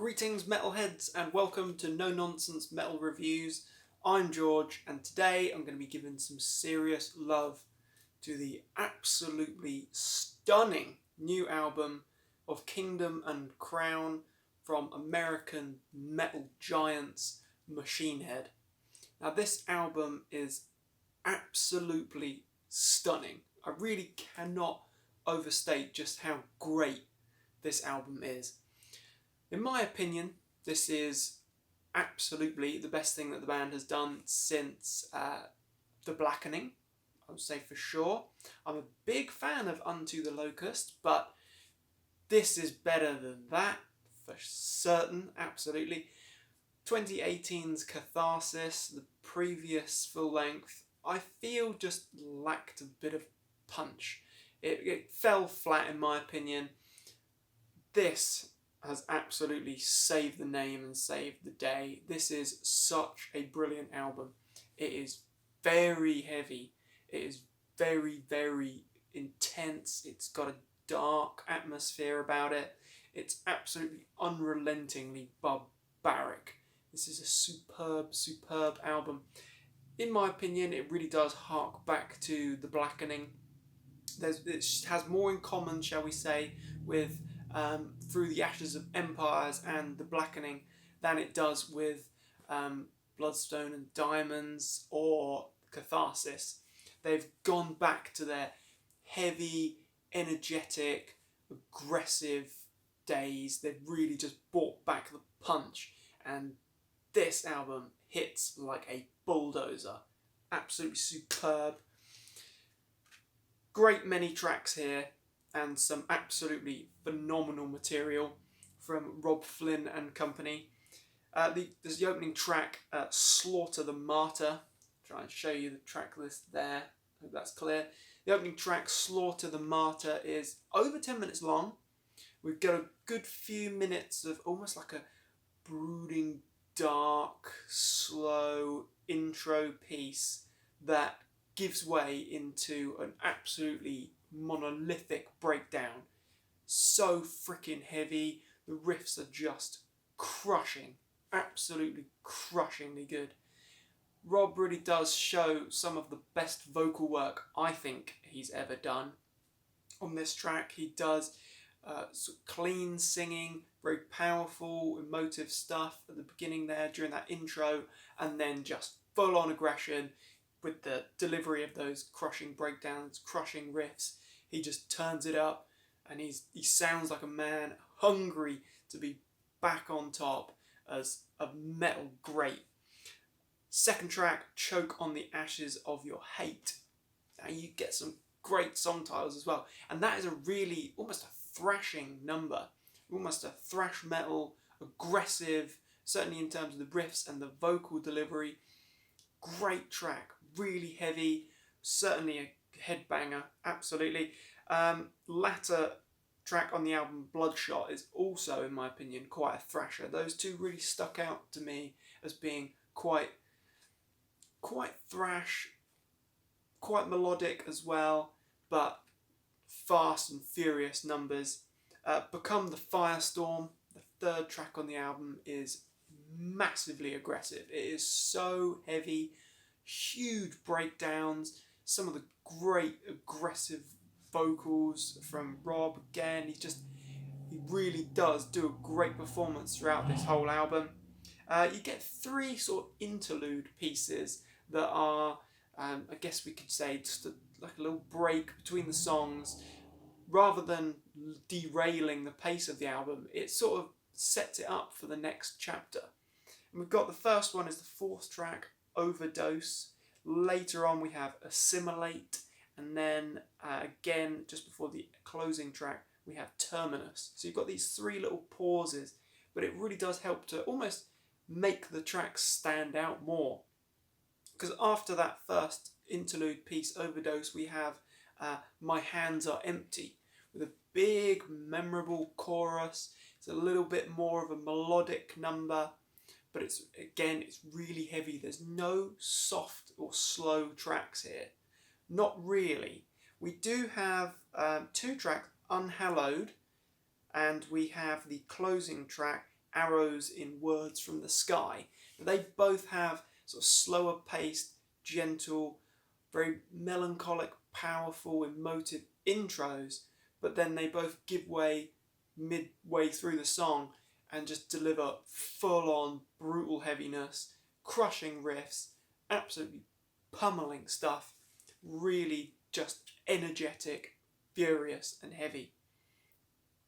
Greetings metalheads and welcome to No Nonsense Metal Reviews. I'm George and today I'm going to be giving some serious love to the absolutely stunning new album of Kingdom and Crown from American metal giants Machine Head. Now this album is absolutely stunning. I really cannot overstate just how great this album is. In my opinion, this is absolutely the best thing that the band has done since The Blackening, I would say for sure. I'm a big fan of Unto the Locust, but this is better than that, for certain, absolutely. 2018's Catharsis, the previous full length, I feel just lacked a bit of punch. It fell flat in my opinion. This has absolutely saved the name and saved the day. This is such a brilliant album. It is very heavy. It is very, very intense. It's got a dark atmosphere about it. It's absolutely unrelentingly barbaric. This is a superb, superb album. In my opinion, it really does hark back to The Blackening. It has more in common, shall we say, with Through the Ashes of Empires and The Blackening than it does with Bloodstone and Diamonds or Catharsis. They've gone back to their heavy, energetic, aggressive days. They've really just brought back the punch, and this album hits like a bulldozer. Absolutely superb. Great many tracks here and some absolutely phenomenal material from Rob Flynn and company. There's the opening track, Slaughter the Martyr. Try and show you the track list there. Hope that's clear. The opening track, Slaughter the Martyr, is over 10 minutes long. We've got a good few minutes of almost like a brooding, dark, slow intro piece that gives way into an absolutely monolithic breakdown. So freaking heavy. The riffs are just crushing. Absolutely crushingly good. Rob really does show some of the best vocal work I think he's ever done on this track. He does sort of clean singing, very powerful, emotive stuff at the beginning there during that intro, and then just full on aggression with the delivery of those crushing breakdowns, crushing riffs. He just turns it up and he sounds like a man hungry to be back on top as a metal great. Second track, Choke on the Ashes of Your Hate. Now you get some great song titles as well, and that is a really almost a thrashing number, almost a thrash metal, aggressive, certainly in terms of the riffs and the vocal delivery. Great track, really heavy, certainly a headbanger, absolutely. Latter track on the album, Bloodshot, is also, in my opinion, quite a thrasher. Those two really stuck out to me as being quite thrash, quite melodic as well, but fast and furious numbers. Become the Firestorm, the third track on the album, is massively aggressive. It is so heavy, huge breakdowns, some of the great aggressive vocals from Rob. Again, he really does do a great performance throughout this whole album. You get three sort of interlude pieces that are, I guess we could say, just like a little break between the songs. Rather than derailing the pace of the album, it sort of sets it up for the next chapter. And we've got the first one is the fourth track, Overdose. Later on we have Assimilate, and then again just before the closing track we have Terminus. So you've got these three little pauses, but it really does help to almost make the tracks stand out more. Because after that first interlude piece, Overdose, we have My Hands Are Empty, with a big memorable chorus. It's a little bit more of a melodic number, but it's really heavy. There's no soft or slow tracks here. Not really. We do have two tracks, Unhallowed, and we have the closing track, arrows in Words from the Sky. They both have sort of slower paced, gentle, very melancholic, powerful, emotive intros, but then they both give way midway through the song and just deliver full on brutal heaviness, crushing riffs, absolutely pummeling stuff, really just energetic, furious and heavy.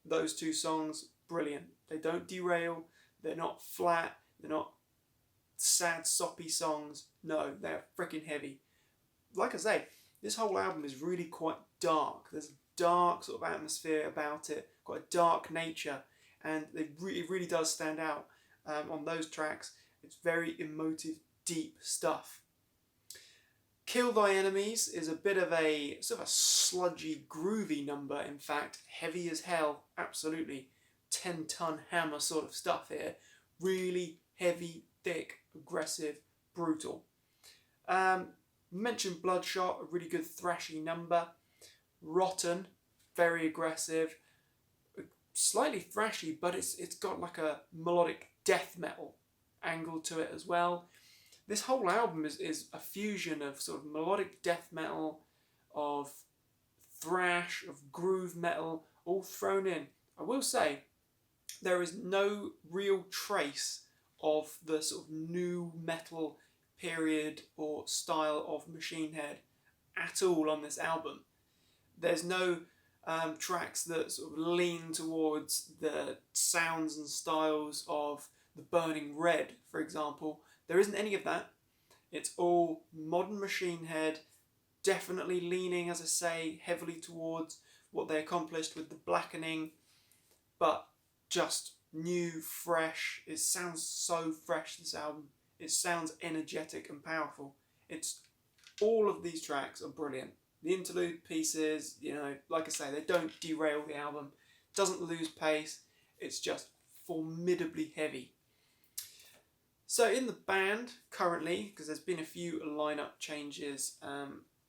Those two songs, brilliant. They don't derail, they're not flat, they're not sad soppy songs. No, they're freaking heavy. Like I say, this whole album is really quite dark. There's a dark sort of atmosphere about it, quite a dark nature, and it really does stand out on those tracks. It's very emotive, deep stuff. Kill Thy Enemies is a bit of a sort of a sludgy, groovy number, in fact, heavy as hell, absolutely. 10-ton hammer sort of stuff here. Really heavy, thick, aggressive, brutal. Mentioned Bloodshot, a really good thrashy number. Rotten, very aggressive, slightly thrashy, but it's got like a melodic death metal angle to it as well. This whole album is a fusion of sort of melodic death metal, of thrash, of groove metal, all thrown in. I will say, there is no real trace of the sort of new metal period or style of Machine Head at all on this album. There's no tracks that sort of lean towards the sounds and styles of the Burning Red, for example. There isn't any of that. It's all modern Machine Head, definitely leaning, as I say, heavily towards what they accomplished with the Blackening, but just new, fresh. It sounds so fresh, this album. It sounds energetic and powerful. It's all of these tracks are brilliant. The interlude pieces, like I say, they don't derail the album. Doesn't lose pace. It's just formidably heavy. So in the band currently, because there's been a few lineup changes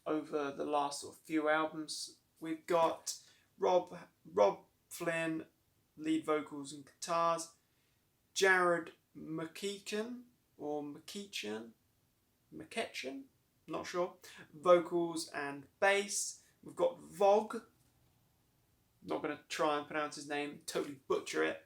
over the last sort of few albums, we've got Rob Flynn, lead vocals and guitars, Jared McKeechan, not sure, vocals and bass. We've got Vogue, not going to try and pronounce his name, totally butcher it,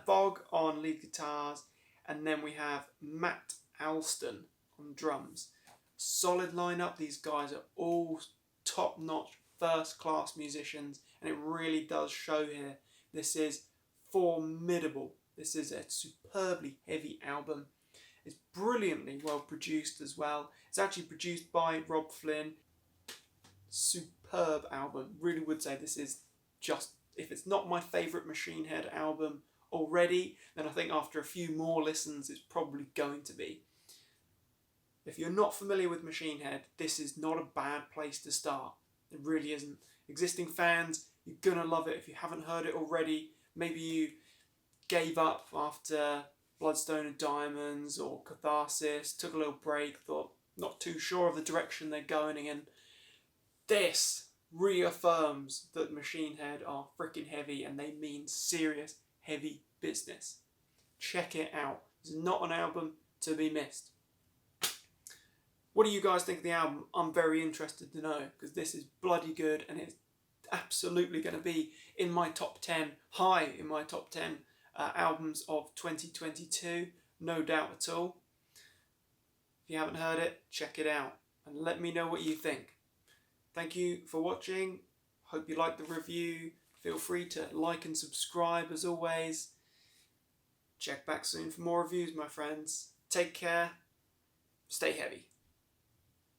Vogue on lead guitars, and then we have Matt Alston on drums. Solid lineup. These guys are all top-notch, first-class musicians, and it really does show here. This is formidable. This is a superbly heavy album. It's brilliantly well produced as well. It's actually produced by Rob Flynn. Superb album. Really would say this is just, if it's not my favourite Machine Head album already, then I think after a few more listens it's probably going to be. If you're not familiar with Machine Head, this is not a bad place to start. It really isn't. Existing fans, you're gonna love it. If you haven't heard it already, maybe you gave up after Bloodstone and Diamonds or Catharsis, took a little break, thought not too sure of the direction they're going in. This reaffirms that Machine Head are freaking heavy and they mean serious heavy business. Check it out. It's not an album to be missed. What do you guys think of the album? I'm very interested to know, because this is bloody good and it's absolutely going to be in my top 10, high in my top 10 albums of 2022, no doubt at all. If you haven't heard it, check it out and let me know what you think. Thank you for watching. Hope you liked the review. Feel free to like and subscribe as always. Check back soon for more reviews, my friends. Take care. Stay heavy.